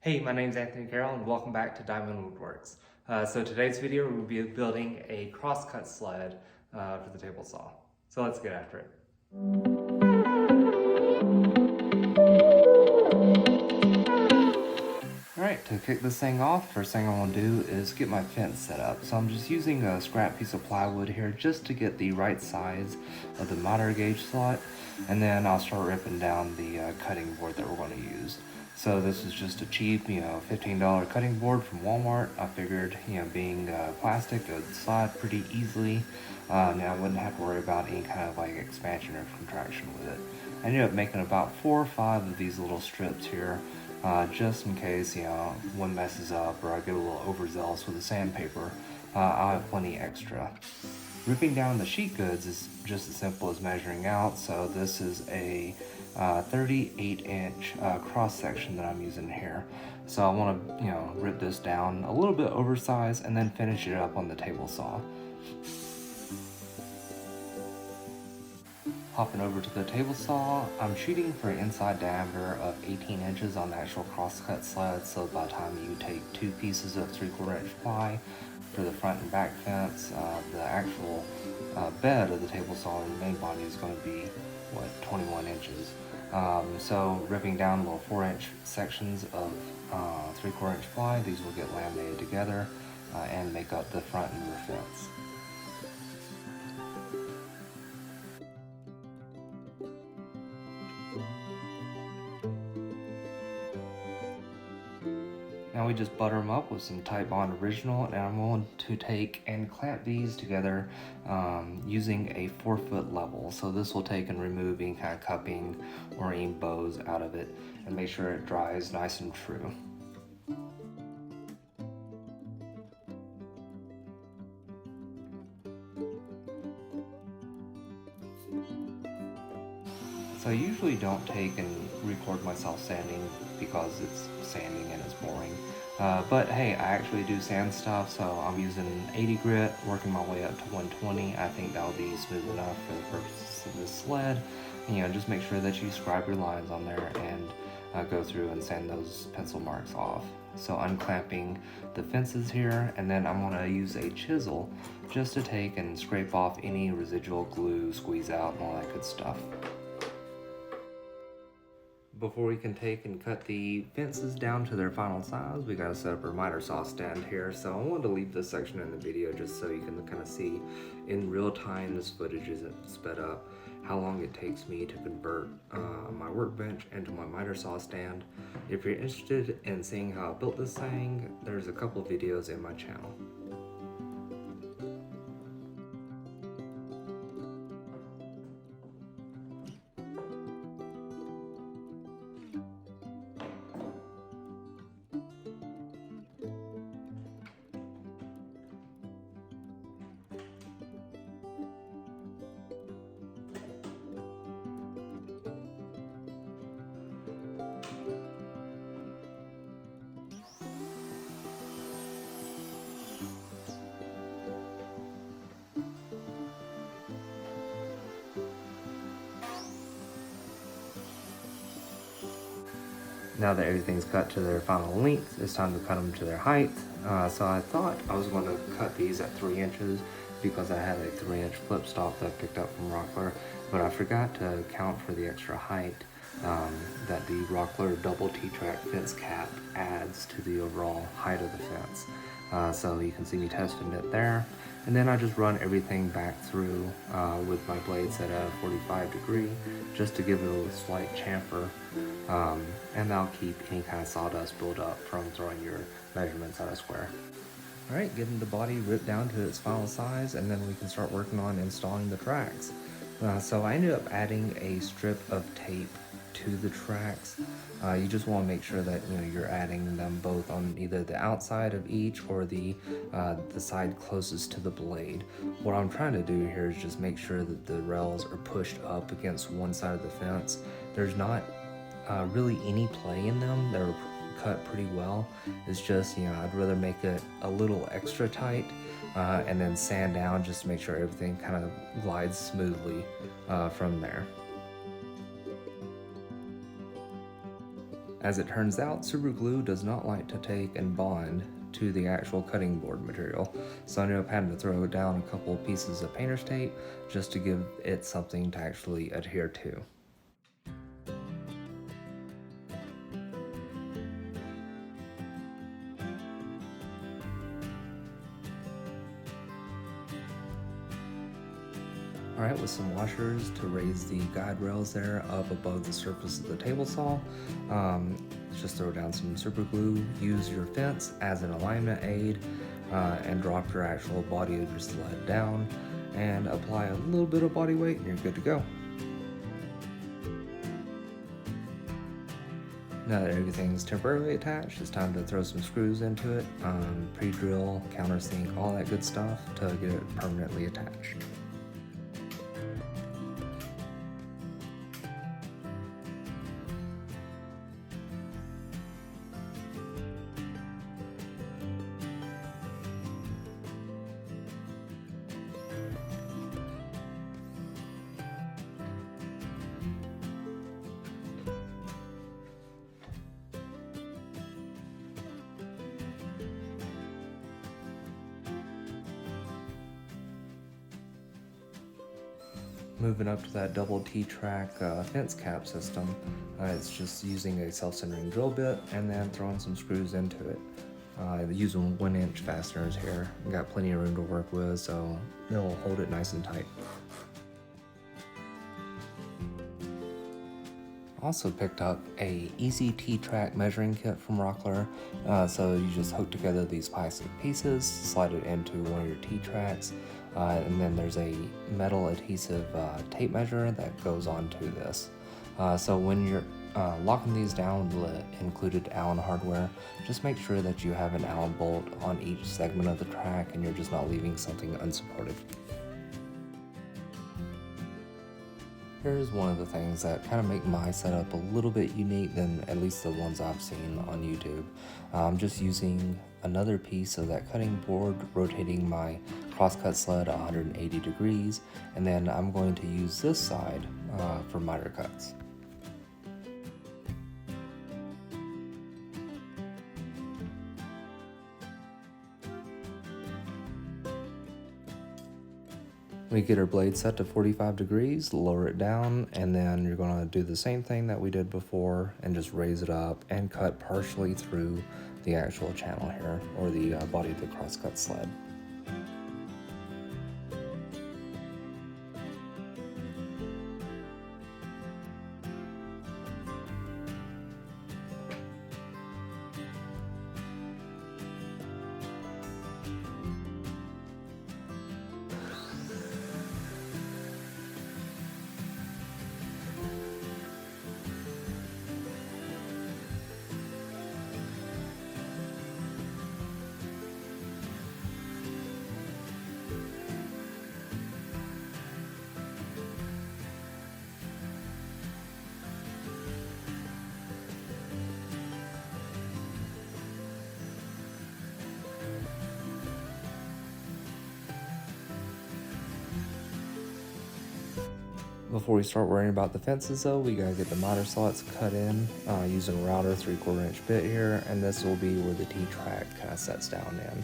Hey, my name is Anthony Carroll and welcome back to Diamond Woodworks. So today's video we'll be building a crosscut sled for the table saw. So let's get after it. Alright, to kick this thing off, first thing I want to do is get my fence set up. So I'm just using a scrap piece of plywood here just to get the right size of the miter gauge slot, and then I'll start ripping down the cutting board that we're going to use. So this is just a cheap, $15 cutting board from Walmart. I figured, being plastic, it would slide pretty easily. Now I wouldn't have to worry about any kind of like expansion or contraction with it. I ended up making about 4 or 5 of these little strips here, just in case, one messes up or I get a little overzealous with the sandpaper. I'll have plenty extra. Ripping down the sheet goods is just as simple as measuring out. So this is a 38-inch cross section that I'm using here. So I want to, rip this down a little bit oversized and then finish it up on the table saw. Hopping over to the table saw, I'm shooting for an inside diameter of 18 inches on the actual crosscut sled. So by the time you take 2 pieces of 3/4 inch ply for the front and back fence, the actual bed of the table saw and the main body is going to be 21 inches. So ripping down little 4-inch sections of 3/4 inch ply, these will get laminated together and make up the front and rear fence. Now we just butter them up with some Titebond Original, and I'm going to take and clamp these together using a 4-foot level. So this will take and remove any kind of cupping or any bows out of it and make sure it dries nice and true. So I usually don't take and record myself sanding because it's sanding and it's boring. But hey, I actually do sand stuff, so I'm using 80 grit, working my way up to 120. I think that'll be smooth enough for the purposes of this sled. Just make sure that you scribe your lines on there and go through and sand those pencil marks off. So unclamping the fences here, and then I'm gonna use a chisel just to take and scrape off any residual glue, squeeze out, and all that good stuff. Before we can take and cut the fences down to their final size, we gotta set up our miter saw stand here. So I wanted to leave this section in the video just so you can kind of see in real time, this footage isn't sped up, how long it takes me to convert my workbench into my miter saw stand. If you're interested in seeing how I built this thing, there's a couple videos in my channel. Now that everything's cut to their final length, it's time to cut them to their height. So I thought I was going to cut these at 3 inches because I had a 3-inch flip stop that I picked up from Rockler, but I forgot to account for the extra height that the Rockler double T-track fence cap adds to the overall height of the fence. So you can see me testing it there. And then I just run everything back through with my blade set at 45 degree just to give it a slight chamfer. And that'll keep any kind of sawdust build up from throwing your measurements at a square. Alright, getting the body ripped down to its final size, and then we can start working on installing the tracks. So I ended up adding a strip of tape to the tracks. You just want to make sure that you're adding them both on either the outside of each or the side closest to the blade. What I'm trying to do here is just make sure that the rails are pushed up against one side of the fence. There's not really any play in them. They're cut pretty well. It's just, I'd rather make it a little extra tight and then sand down just to make sure everything kind of glides smoothly from there. As it turns out, super glue does not like to take and bond to the actual cutting board material, so I ended up having to throw down a couple pieces of painter's tape just to give it something to actually adhere to. Alright, with some washers to raise the guide rails there up above the surface of the table saw. Just throw down some super glue, use your fence as an alignment aid, and drop your actual body of your sled down, and apply a little bit of body weight and you're good to go. Now that everything's temporarily attached, it's time to throw some screws into it, pre-drill, countersink, all that good stuff to get it permanently attached. Moving up to that double T-track fence cap system, it's just using a self-centering drill bit and then throwing some screws into it. Using 1-inch fasteners here. Got plenty of room to work with, so it'll hold it nice and tight. Also picked up a easy T-track measuring kit from Rockler. So you just hook together these plastic pieces, slide it into one of your T-tracks, and then there's a metal adhesive tape measure that goes onto this. So when you're locking these down with the included Allen hardware, just make sure that you have an Allen bolt on each segment of the track and you're just not leaving something unsupported. Here's one of the things that kind of make my setup a little bit unique than at least the ones I've seen on YouTube. I'm just using another piece of that cutting board, rotating my crosscut sled 180 degrees, and then I'm going to use this side for miter cuts. We get our blade set to 45 degrees, lower it down, and then you're going to do the same thing that we did before and just raise it up and cut partially through the actual channel here, or the body of the crosscut sled. Before we start worrying about the fences though, we gotta get the miter slots cut in using a router 3/4 inch bit here, and this will be where the T-track kind of sets down in.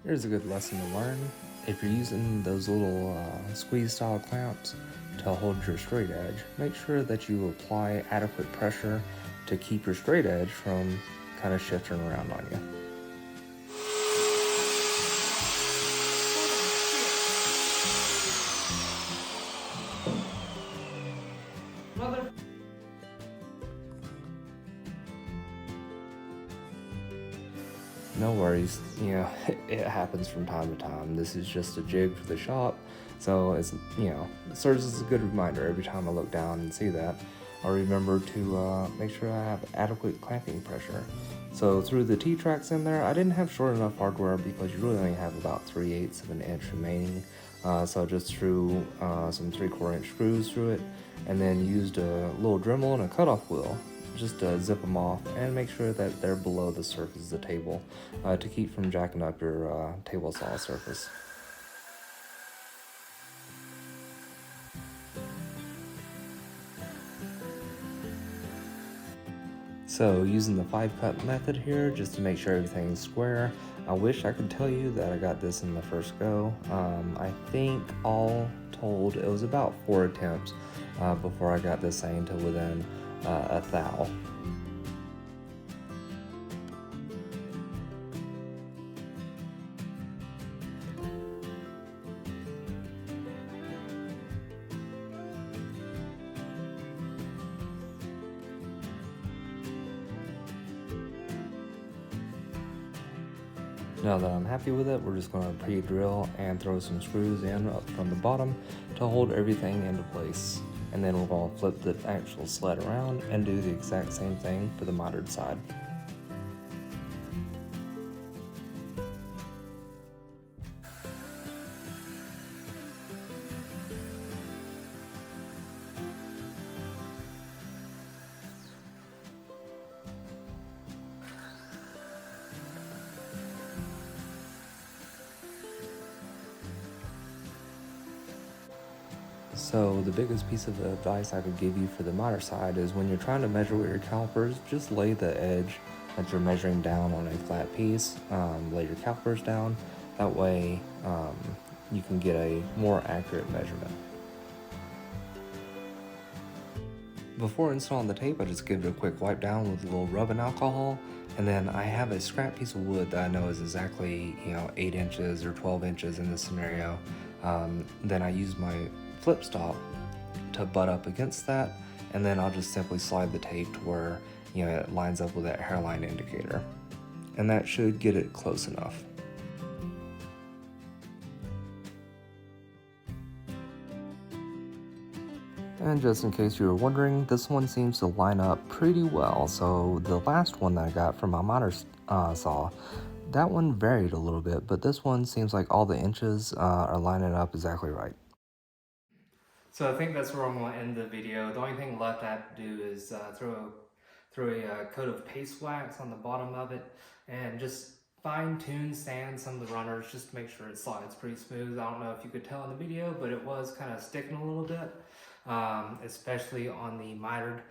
Here's a good lesson to learn. If you're using those little squeeze style clamps to hold your straight edge, make sure that you apply adequate pressure to keep your straight edge from kind of shifting around on you. No worries, you know, it happens from time to time. This is just a jig for the shop, so it's, you know, it serves as a good reminder every time I look down and see that. I'll remember to make sure I have adequate clamping pressure. So through the T-tracks in there, I didn't have short enough hardware because you really only have about 3/8 of an inch remaining. So I just threw some 3/4 inch screws through it, and then used a little Dremel and a cutoff wheel just to zip them off and make sure that they're below the surface of the table to keep from jacking up your table saw surface. So using the 5-cut method here just to make sure everything's square. I wish I could tell you that I got this in the first go. I think all told it was about 4 attempts before I got this thing to within a thou. Now that I'm happy with it, we're just going to pre-drill and throw some screws in up from the bottom to hold everything into place. And then we're going to flip the actual sled around and do the exact same thing for the mitered side. So the biggest piece of advice I could give you for the miter side is when you're trying to measure with your calipers, just lay the edge that you're measuring down on a flat piece. Lay your calipers down. That way you can get a more accurate measurement. Before installing the tape, I just give it a quick wipe down with a little rubbing alcohol. And then I have a scrap piece of wood that I know is exactly 8 inches or 12 inches in this scenario. Then I use my flip stop to butt up against that, and then I'll just simply slide the tape to where it lines up with that hairline indicator, and that should get it close enough. And just in case you were wondering, this one seems to line up pretty well. So the last one that I got from my miter saw, that one varied a little bit, but this one seems like all the inches are lining up exactly right. So I think that's where I'm going to end the video. The only thing left I have to do is throw a coat of paste wax on the bottom of it and just fine-tune sand some of the runners just to make sure it slides pretty smooth. I don't know if you could tell in the video, but it was kind of sticking a little bit, especially on the mitered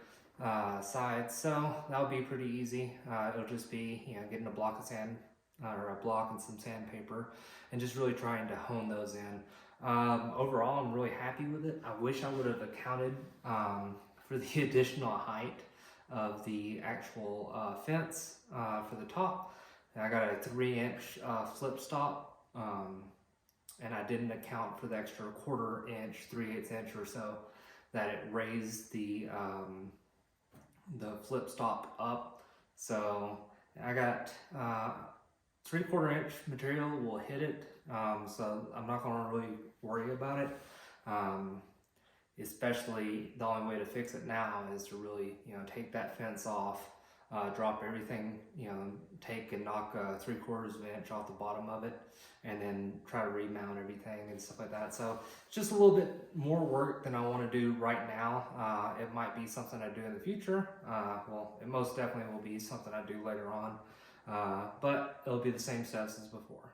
side. So that'll be pretty easy. It'll just be getting a block of sand or a block and some sandpaper and just really trying to hone those in. Overall, I'm really happy with it. I wish I would have accounted for the additional height of the actual fence for the top. And I got a 3-inch flip stop, and I didn't account for the extra 1/4 inch, 3/8 inch or so that it raised the flip stop up. So I got 3/4 inch material will hit it, so I'm not going to really worry about it. Especially the only way to fix it now is to really take that fence off, drop everything, take and knock 3/4 of an inch off the bottom of it, and then try to remount everything and stuff like that. So it's just a little bit more work than I want to do right now. It might be something I do in the future. Well, it most definitely will be something I do later on, but it'll be the same steps as before.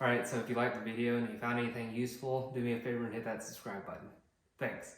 Alright, so if you liked the video and you found anything useful, do me a favor and hit that subscribe button. Thanks.